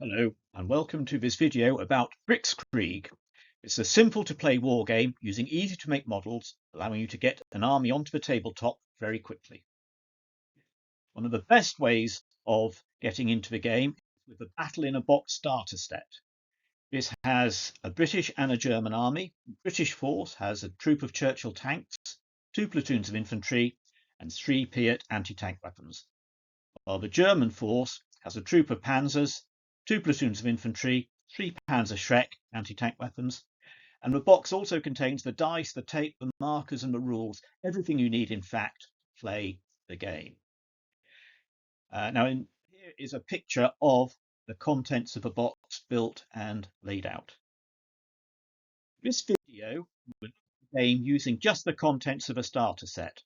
Hello and welcome to this video about Brickskrieg. It's a simple to play war game using easy to make models, allowing you to get an army onto the tabletop very quickly. One of the best ways of getting into the game is with the Battle in a Box starter set. This has a British and a German army. The British force has a troop of Churchill tanks, 2 platoons of infantry and 3 Piat anti-tank weapons, while the German force has a troop of panzers, 2 platoons of infantry, 3 Panzerschreck anti-tank weapons, and the box also contains the dice, the tape, the markers and the rules, everything you need in fact to play the game. Here is a picture of the contents of the box built and laid out. This video will look at the game using just the contents of a starter set.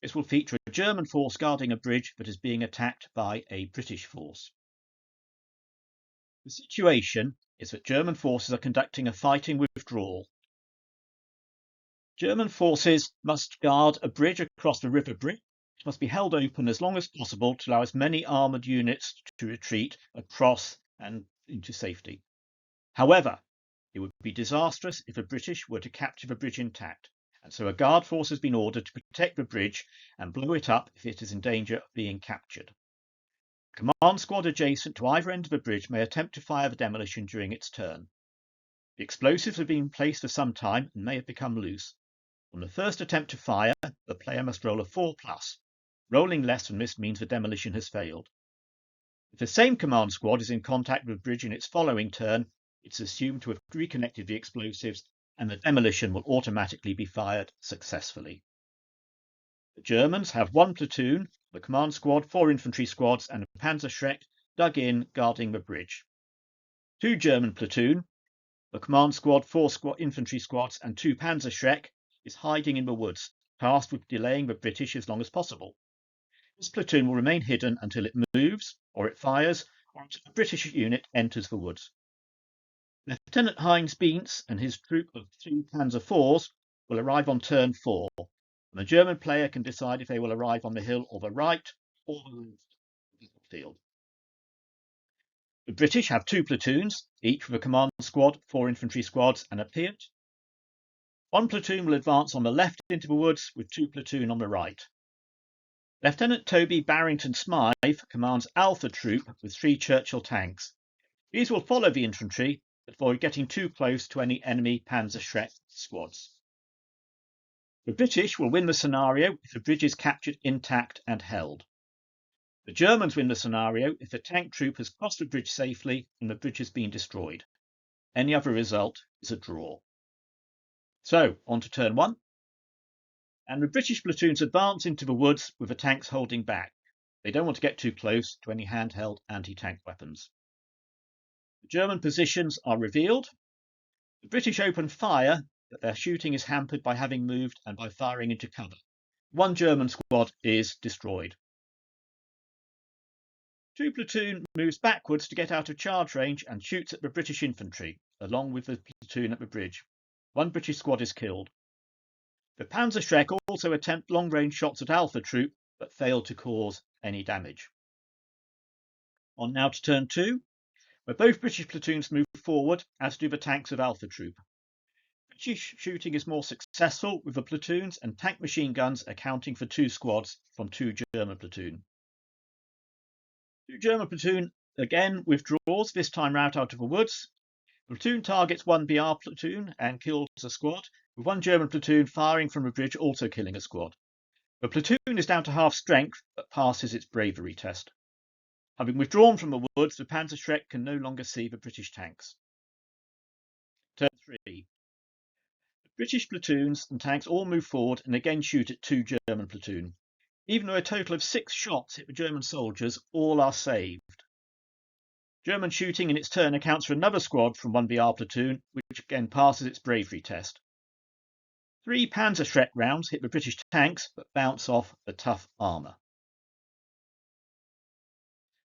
This will feature a German force guarding a bridge that is being attacked by a British force. The situation is that German forces are conducting a fighting withdrawal. German forces must guard a bridge across the River Brick, which must be held open as long as possible to allow as many armoured units to retreat across and into safety. However, it would be disastrous if the British were to capture the bridge intact, and so a guard force has been ordered to protect the bridge and blow it up if it is in danger of being captured. A command squad adjacent to either end of the bridge may attempt to fire the demolition during its turn. The explosives have been placed for some time and may have become loose. On the first attempt to fire, the player must roll a 4+. Rolling less than this means the demolition has failed. If the same command squad is in contact with the bridge in its following turn, it's assumed to have reconnected the explosives and the demolition will automatically be fired successfully. The Germans have 1 platoon, the command squad, 4 infantry squads and a Panzerschreck dug in guarding the bridge. 2 German platoon, the command squad, 4 infantry squads and 2 Panzerschreck is hiding in the woods, tasked with delaying the British as long as possible. This platoon will remain hidden until it moves, or it fires, or until a British unit enters the woods. Lieutenant Heinz Beentz and his troop of 2 Panzer IVs will arrive on turn 4, and the German player can decide if they will arrive on the hill or the right or the left of the field. The British have 2 platoons, each with a command squad, 4 infantry squads and a Piat. 1 platoon will advance on the left into the woods with 2 platoon on the right. Lieutenant Toby Barrington Smythe commands Alpha Troop with 3 Churchill tanks. These will follow the infantry, but avoid getting too close to any enemy Panzerschreck squads. The British will win the scenario if the bridge is captured intact and held. The Germans win the scenario if the tank troop has crossed the bridge safely and the bridge has been destroyed. Any other result is a draw. So, on to turn 1. And the British platoons advance into the woods with the tanks holding back. They don't want to get too close to any handheld anti-tank weapons. The German positions are revealed. The British open fire, but their shooting is hampered by having moved and by firing into cover. 1 German squad is destroyed. 2 platoon moves backwards to get out of charge range and shoots at the British infantry, along with the platoon at the bridge. 1 British squad is killed. The Panzerschreck also attempt long-range shots at Alpha Troop, but fail to cause any damage. On now to turn 2, where both British platoons move forward, as do the tanks of Alpha Troop. British shooting is more successful, with the platoons and tank machine guns accounting for 2 squads from 2 German platoon. 2 German platoon again withdraws, this time out of the woods. The platoon targets 1 BR platoon and kills a squad, with 1 German platoon firing from the bridge also killing a squad. The platoon is down to half strength, but passes its bravery test. Having withdrawn from the woods, the Panzerschreck can no longer see the British tanks. Turn 3. The British platoons and tanks all move forward and again shoot at 2 German platoon. Even though a total of 6 shots hit the German soldiers, all are saved. German shooting in its turn accounts for another squad from 1 BR platoon, which again passes its bravery test. 3 Panzerschreck rounds hit the British tanks, but bounce off the tough armour.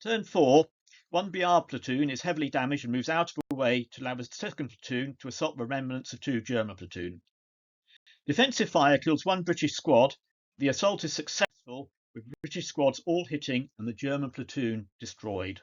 Turn 4, 1 BR platoon is heavily damaged and moves out of the way to allow the 2nd platoon to assault the remnants of 2 German platoon. Defensive fire kills 1 British squad. The assault is successful, with British squads all hitting and the German platoon destroyed.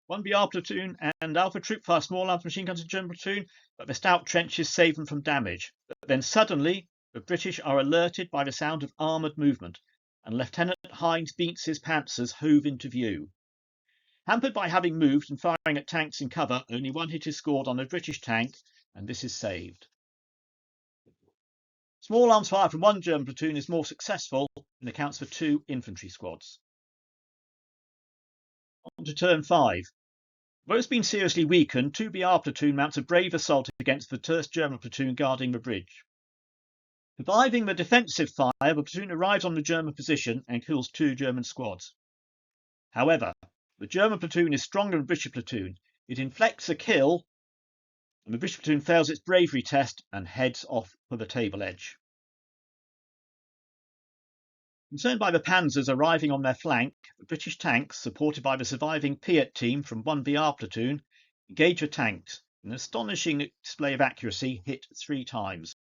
One BR platoon and Alpha troop fire small arms machine guns to German platoon, but the stout trenches save them from damage. But then suddenly, the British are alerted by the sound of armoured movement, and Lieutenant Heinz Beatz's panzers hove into view. Hampered by having moved and firing at tanks in cover, only one hit is scored on a British tank, and this is saved. Small arms fire from one German platoon is more successful and accounts for 2 infantry squads. On to turn 5. Though it's been seriously weakened, 2 BR platoon mounts a brave assault against the 1st German platoon guarding the bridge. Surviving the defensive fire, the platoon arrives on the German position and kills 2 German squads. However, the German platoon is stronger than the British platoon. It inflicts a kill, and the British platoon fails its bravery test and heads off for the table edge. Concerned by the panzers arriving on their flank, the British tanks, supported by the surviving Piat team from 1 BR platoon, engage the tanks. An astonishing display of accuracy, hit 3 times.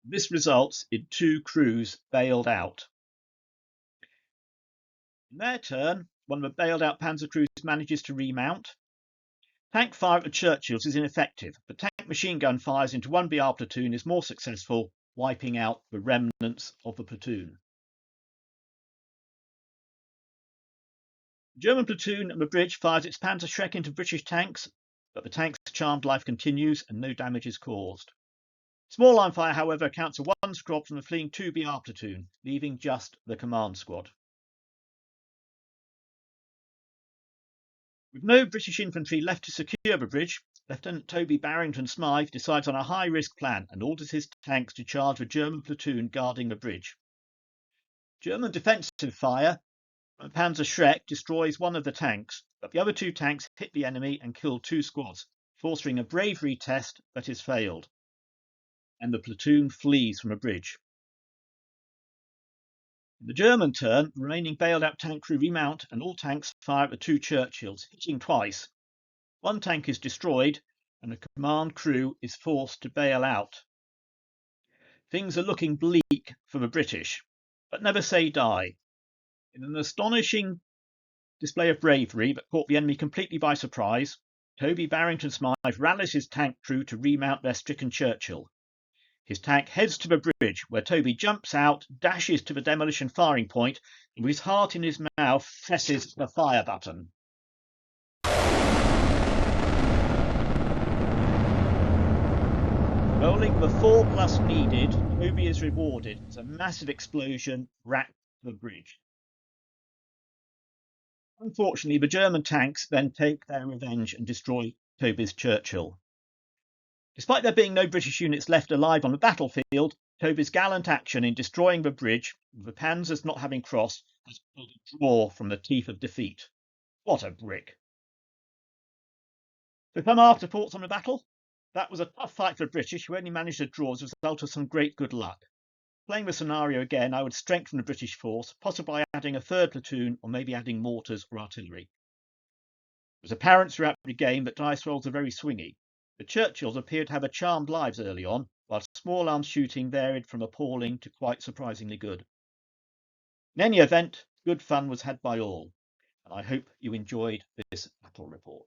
This results in 2 crews bailed out. In their turn, one of the bailed out panzer crews manages to remount. Tank fire at the Churchills is ineffective, but tank machine gun fires into 1 BR platoon is more successful, wiping out the remnants of the platoon. The German platoon at the bridge fires its Panzerschreck into British tanks, but the tank's charmed life continues and no damage is caused. Small line fire, however, accounts for 1 squad from the fleeing 2 BR platoon, leaving just the command squad. With no British infantry left to secure the bridge, Lieutenant Toby Barrington Smythe decides on a high-risk plan and orders his tanks to charge the German platoon guarding the bridge. German defensive fire from Panzerschreck destroys one of the tanks, but the other 2 tanks hit the enemy and kill 2 squads, forcing a bravery test that is failed, and the platoon flees from a bridge. In the German turn, the remaining bailed out tank crew remount and all tanks fire at the 2 Churchills, hitting twice. 1 tank is destroyed and the command crew is forced to bail out. Things are looking bleak for the British, but never say die. In an astonishing display of bravery that caught the enemy completely by surprise, Toby Barrington Smythe rallies his tank crew to remount their stricken Churchill. His tank heads to the bridge, where Toby jumps out, dashes to the demolition firing point, and with his heart in his mouth, presses the fire button. Rolling the 4+ needed, Toby is rewarded as a massive explosion racked the bridge. Unfortunately, the German tanks then take their revenge and destroy Toby's Churchill. Despite there being no British units left alive on the battlefield, Toby's gallant action in destroying the bridge, with the panzers not having crossed, has pulled a draw from the teeth of defeat. What a brick! So some after thoughts on the battle? That was a tough fight for the British, who only managed a draw as a result of some great good luck. Playing the scenario again, I would strengthen the British force, possibly by adding a 3rd platoon or maybe adding mortars or artillery. It was apparent throughout the game that dice rolls are very swingy. The Churchills appeared to have a charmed lives early on, while small arms shooting varied from appalling to quite surprisingly good. In any event, good fun was had by all, and I hope you enjoyed this battle report.